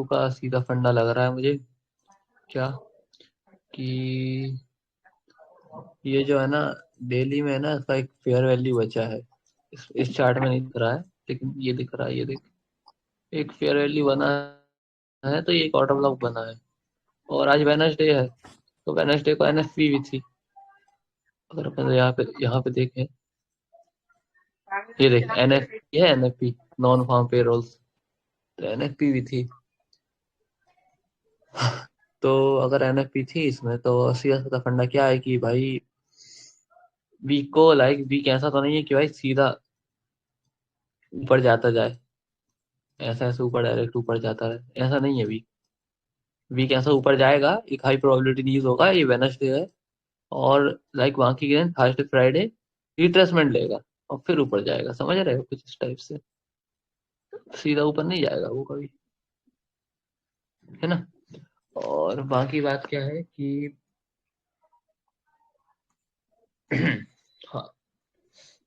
का सीधा फंडा लग रहा है मुझे। क्या कि ये जो है ना, डेली में है ना, इसका एक फेयर वैल्यू बचा है। इस चार्ट में नहीं दिख रहा है, लेकिन ये दिख रहा है। ये देख, एक फेयर वैल्यू बना है, तो ये एक ऑर्डर ब्लॉक बना है। और आज वेडनेसडे है, तो वेडनेसडे को एनएफपी भी थी। अगर अपन यहाँ पे देखें, ये देख एनएफपी है, एनएफपी नॉन फार्म पेरोल्स, तो एनएफपी भी थी। तो अगर एनएफपी थी इसमें, तो सीधा सीधा फंडा क्या है कि भाई वीक को, लाइक वीक ऐसा तो नहीं है कि भाई सीधा ऊपर जाता जाए, ऐसा ऐसे ऊपर डायरेक्ट ऊपर जाता रहे, ऐसा नहीं है वीक। वीक ऐसा ऊपर जाएगा, एक हाई प्रोबेबिलिटी न्यूज होगा, ये वेनसडे है, और लाइक वहां की दिन थर्सडे फ्राइडे रिट्रेसमेंट लेगा और फिर ऊपर जाएगा। समझ रहे हो, कुछ इस टाइप से। सीधा ऊपर नहीं जाएगा वो कभी, है ना। और बाकी बात क्या है कि हाँ,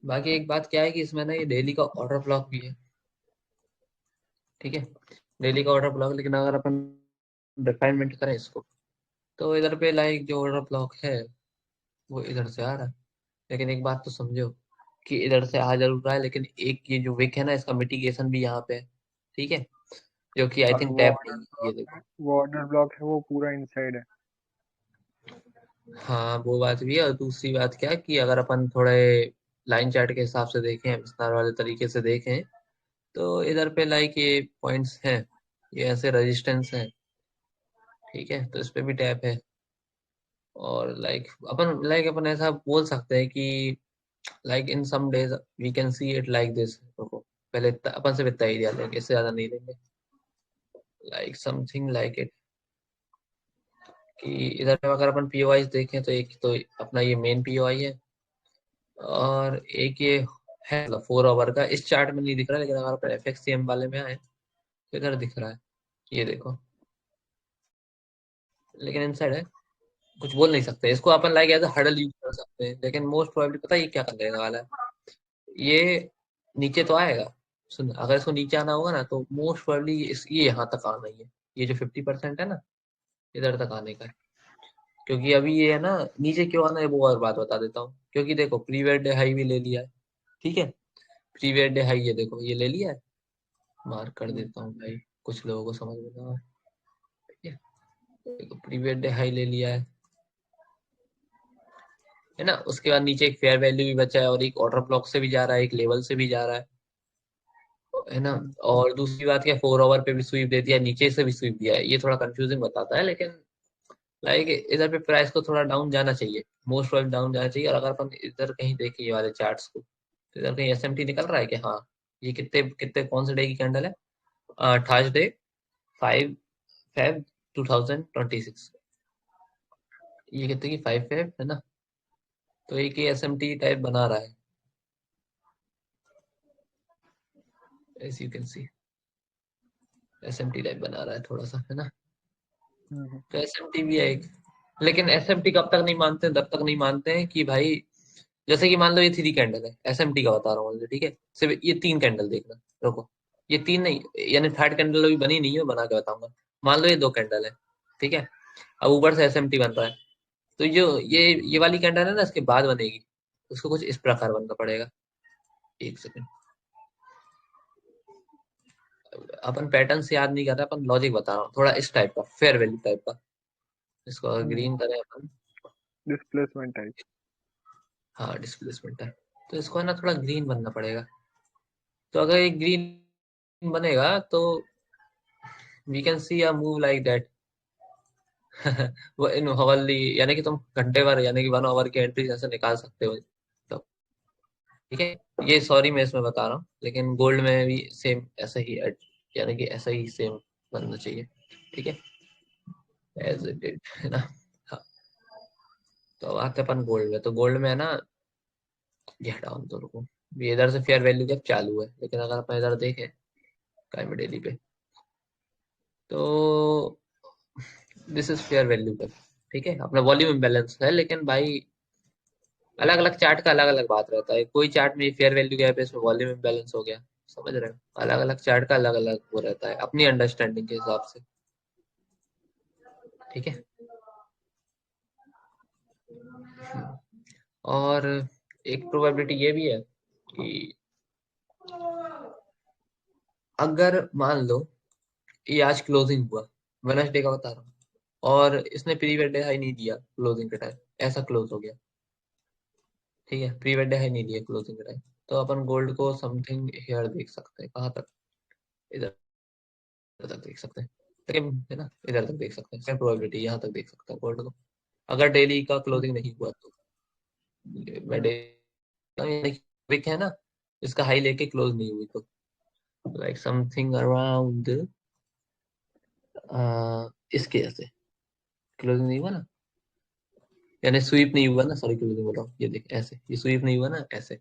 बाकी एक बात क्या है कि इसमें ना ये डेली का ऑर्डर ब्लॉक भी है। ठीक है, डेली का ऑर्डर ब्लॉक, लेकिन अगर अपन रिफाइनमेंट करें इसको, तो इधर पे लाइक जो ऑर्डर ब्लॉक है वो इधर से आ रहा है। लेकिन एक बात तो समझो कि इधर से आ जरूर रहा है, लेकिन एक ये जो विक है ना, इसका मिटिगेशन भी यहाँ पे है। ठीक है, जो कि आई और थिंक टैप नहीं है, ये देखो। वो ऑर्डर ब्लॉक है वो पूरा इनसाइड है। हाँ, वो बात भी है। और दूसरी बात क्या है कि अगर अपन थोड़े लाइन चार्ट के हिसाब से देखें, विस्तार वाले तरीके से देखें, तो इधर पे लाइक ये पॉइंट्स हैं, ये ऐसे रेजिस्टेंस है। ठीक है, तो इस पे भी टैप है। और लाइक अपन ऐसा बोल सकते हैं कि like in some days we can see it like this. रुको, पहले अपन से इतना एरिया लेंगे, इससे ज्यादा नहीं लेंगे। लाइक समथिंग लाइक इट, कि इधर पे अगर अपन पीओआई देखें, तो एक तो अपना ये मेन पीओआई है, और एक ये है मतलब 4 आवर का। इस चार्ट में नहीं दिख रहा, लेकिन अगर अपन एफएक्ससीएम वाले में आए तो इधर दिख रहा है, ये देखो। लेकिन इनसाइड है, कुछ बोल नहीं सकते इसको। अपन like as a huddle use कर सकते हैं, लेकिन मोस्ट प्रोबेबली पता है ये क्या करने वाला है। ये नीचे तो आएगा। सुन, अगर इसको नीचे आना होगा ना, तो मोस्ट प्रोबेबली ये यहाँ तक आना ही है। ये जो 50% है ना, इधर तक आने का है। क्योंकि अभी ये है ना, नीचे क्यों आना है वो और बात बता देता हूँ। क्योंकि देखो, प्रीवियस डे हाई भी ले लिया है। ठीक है, प्रीवियस डे हाई ये देखो, ये ले लिया है। मार्क कर हम्म, देता हूँ भाई, कुछ लोगों को समझ में ना आए। ठीक है, देखो प्रीवियस डे हाई ले लिया है ना। उसके बाद नीचे एक फेयर वैल्यू भी बचा है, और एक ऑर्डर ब्लॉक से भी जा रहा है, एक लेवल से भी जा रहा है ना। हम्म, और दूसरी बात क्या, 4 आवर पे भी स्वीप दे दिया, नीचे से भी स्वीप दिया है। ये थोड़ा कंफ्यूजिंग बताता है, लेकिन लाइक इधर पे प्राइस को थोड़ा डाउन जाना चाहिए, मोस्ट प्रोबेबली डाउन जाना चाहिए। और अगर अपन इधर कहीं देखें ये वाले चार्ट्स को, तो इधर कहीं एसएमटी निकल रहा है कि हाँ, ये कितने कितने कौन से डे की कैंडल है, थर्सडे 5 Feb 2026। ये कितने की, 5 Feb है ना। तो एक ही एसएमटी टाइप बना रहा है, as you can see. SMT type बना रहा है थोड़ा सा, है ना। हम्म, तो एसएमटी भी है एक। लेकिन एसएमटी कब तक नहीं मानते हैं, तब तक नहीं मानते हैं कि भाई, जैसे कि मान लो ये 3 कैंडल है, एसएमटी का बता रहा हूँ मान लो, ठीक है। सिर्फ ये 3 कैंडल देखना। रुको, ये तीन नहीं, यानी थर्ड कैंडल अभी बनी नहीं है, बना के बताऊंगा। मान लो ये 2 कैंडल है, ठीक है। अब ऊपर से एसएमटी बन रहा है, तो जो ये वाली कैंडल है ना, इसके बाद बनेगी। उसको कुछ इस प्रकार बनना पड़ेगा। एक सेकंड, अपन पैटर्न से याद नहीं कर रहे, अपन लॉजिक बता रहा हूँ थोड़ा इस टाइप का, फेयर वैल्यू टाइप का। इसको अगर ग्रीन करें अपन, डिस्प्लेसमेंट टाइप। हाँ डिस्प्लेसमेंट है, तो इसको है ना थोड़ा ग्रीन बनना पड़ेगा। तो अगर ये ग्रीन बनेगा, तो we can see a move like that. वो इन हवरली, यानी कि तुम घंटे भर यानी कि 1 आवर की एंट्री जैसे निकाल सकते हो। तो ठीक है, ये सॉरी मैं इसमें बता रहा हूँ, लेकिन गोल्ड में भी सेम ऐसा ही यानी कि ऐसा ही सेम बनना चाहिए। ठीक है, एज इट डिड, है ना। हाँ, तो अब आते हैं अपन गोल्ड में। तो गोल्ड में है ना, ये हटाओ तो रुको, ये इधर से फेयर वैल्यू गैप चालू है, लेकिन अगर अपन इधर देखें प्राइम डेली पे, तो this is fair value gap. ठीक है, अपना वॉल्यूम इम्बैलेंस है, लेकिन भाई अलग अलग चार्ट का अलग अलग बात रहता है। कोई चार्ट में फेयर वैल्यू गैप है, इसमें वॉल्यूम इम्बैलेंस हो गया। समझ रहे हो, अलग अलग चार्ट का अलग अलग वो रहता है अपनी अंडरस्टैंडिंग के हिसाब से। ठीक है। और एक प्रोबेबिलिटी ये भी है कि अगर मान लो ये आज क्लोजिंग हुआ, वेडनेसडे का बता रहा हूँ, और इसने प्रीवियस डे हाई नहीं दिया क्लोजिंग के टाइम, ऐसा क्लोज हो गया, ठीक है, प्रीवियस डे हाई नहीं दिया क्लोजिंग के टाइम, तो अपन गोल्ड को समथिंग हेयर देख सकते हैं, कहाँ तक, इधर तक देख सकते हैं, सेम है ना, इधर तक देख सकते हैं, सेम प्रोबेबिलिटी यहाँ तक देख सकते हैं गोल्ड को, अगर डेली का हम्म, क्लोजिंग नहीं हुआ तो। मैं हम्म, विक है ना, इसका हाई लेके क्लोज नहीं हुई तो लाइक समथिंग अराउंड इसके ऐसे क्लोजिंग नहीं हुआ ना, यानी स्वीप नहीं हुआ ना, सॉरी क्लोजिंग बोल रहा हूँ, ये देख ऐसे, ये स्वीप नहीं हुआ ना ऐसे,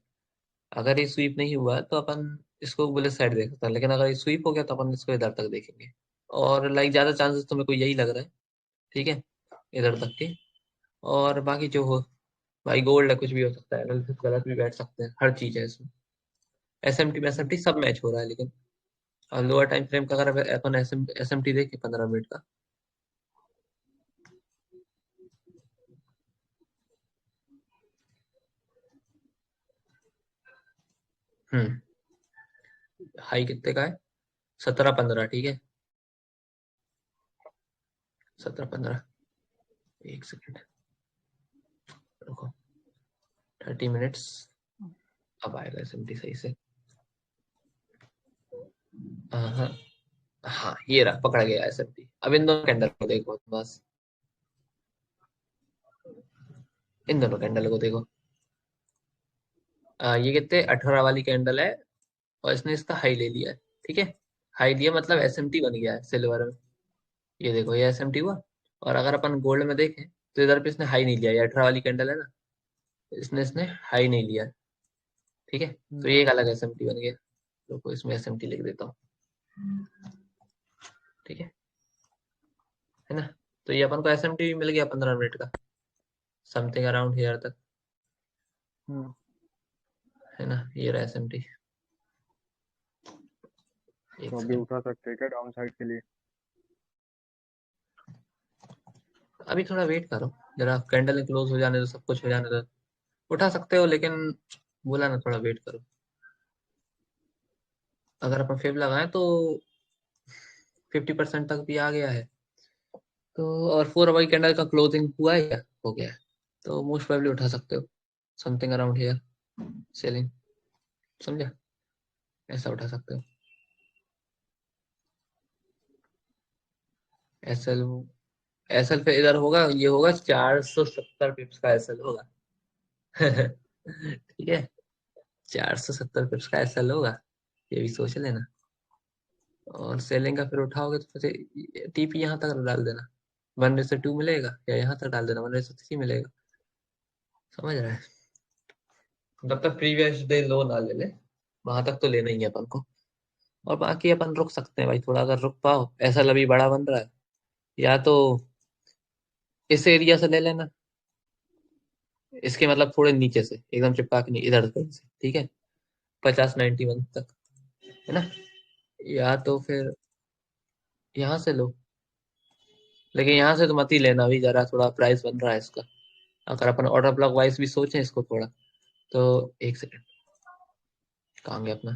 अगर ये स्वीप नहीं हुआ तो अपन इसको बुलिश साइड देख सकते हैं, लेकिन अगर ये स्वीप हो गया तो अपन इसको इधर तक देखेंगे, और लाइक ज्यादा चांसेस तो मेरे को यही लग रहा है, ठीक है, इधर तक के। और बाकी जो हो, भाई गोल्ड है, कुछ भी हो सकता है, एनालिसिस गलत भी बैठ सकते हैं, हर चीज है इसमें, एसएमटी एसएमटी सब मैच हो रहा है, लेकिन लोअर टाइम फ्रेम का अगर अपन एसएमटी देखें 15 मिनट का, हम्म, हाई कितने का है, 17-15, ठीक है, 17-15, एक सेकेंड रुको, 30 मिनट्स, अब आएगा एसएमटी सही से, हाँ हाँ, ये रहा, पकड़ा गया एसएमटी। अब इन दोनों कैंडल को देखो बस, इन दोनों कैंडल को देखो, ये कितने 18 वाली कैंडल है, और इसने इसका हाई ले लिया है, ठीक है, हाई लिया मतलब हम्म, एसएमटी बन गया है सिल्वर में, ये देखो ये एसएमटी हुआ। और अगर अपन गोल्ड में देखें तो इधर पे इसने हाई नहीं लिया, ये 18 वाली कैंडल है ना, इसने इसने हाई नहीं लिया, ठीक है, तो हम्म, ये एक अलग एसएमटी बन गया, तो इसमें एसएमटी लिख देता हूँ, ठीक है ना, तो ये अपन को एसएमटी भी मिल गया 15 मिनट का, समथिंग अराउंड हेयर तक, हम्म। है ना, ये रहा एसएमटी। तो एक अभी सेकंड, उठा सकते हैं क्या डाउन साइड के लिए? अभी थोड़ा वेट करो, जरा कैंडल क्लोज हो जाने दो, सब कुछ हो जाने दो, उठा सकते हो, लेकिन बोला ना थोड़ा वेट करो, अगर अपन फेब लगाएं तो 50% तक भी आ गया है, तो और 4 आवर कैंडल का क्लोजिंग हुआ है क्या, हो गया है, तो मोस्ट प्रोबेबली उठा सकते हो, समथिंग अराउंड हियर सेलिंग, समझा, ऐसा उठा सकते हो, एसएल, एसएल पे इधर होगा, ये होगा 470 पिप्स का एसएल होगा। ठीक है, 470 पिप्स का एसएल होगा, ये भी सोच लेना, और सेलिंग का फिर उठाओगे तो फिर टीपी यहाँ तक डाल देना, 1:2 मिलेगा, या यहाँ तक डाल देना 1:3 मिलेगा, समझ रहा है, जब तक प्रीवियस डे लो ना ले ले, वहां तक तो लेना ही है अपन को, और बाकी अपन रुक सकते हैं भाई, थोड़ा अगर रुक पाओ, ऐसा लभी बड़ा बन रहा है, या तो इस एरिया से ले लेना, इसके मतलब थोड़े नीचे से एकदम चिपका के नहीं, इधर कहीं से, ठीक है, 50-91 तक, है ना, या तो फिर यहाँ से लो, लेकिन यहाँ से तो मत ही लेना, अभी जरा थोड़ा प्राइस बन रहा है इसका, अगर अपन ऑर्डर ब्लॉक वाइज भी सोचें इसको थोड़ा, तो एक सेकंड, कहाँ गया अपना,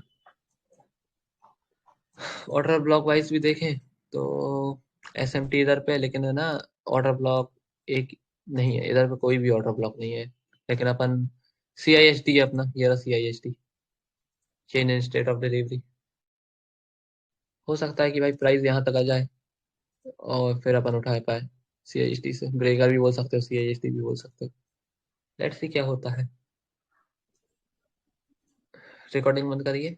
ऑर्डर ब्लॉक वाइज भी देखें तो एसएमटी इधर पे, लेकिन है ना, ऑर्डर ब्लॉक एक नहीं है इधर पे, कोई भी ऑर्डर ब्लॉक नहीं है, लेकिन अपन सीआईएसटी है अपना, ये रहा CIST, chain in state of delivery, हो सकता है कि भाई प्राइस यहाँ तक आ जाए और फिर अपन उठा पाए, सीआईएसटी से ब्रेकर भी बोल सकते हो, सीआईएसटी भी बोल सकते हो, लेट्स सी क्या होता है, रिकॉर्डिंग बंद करिए।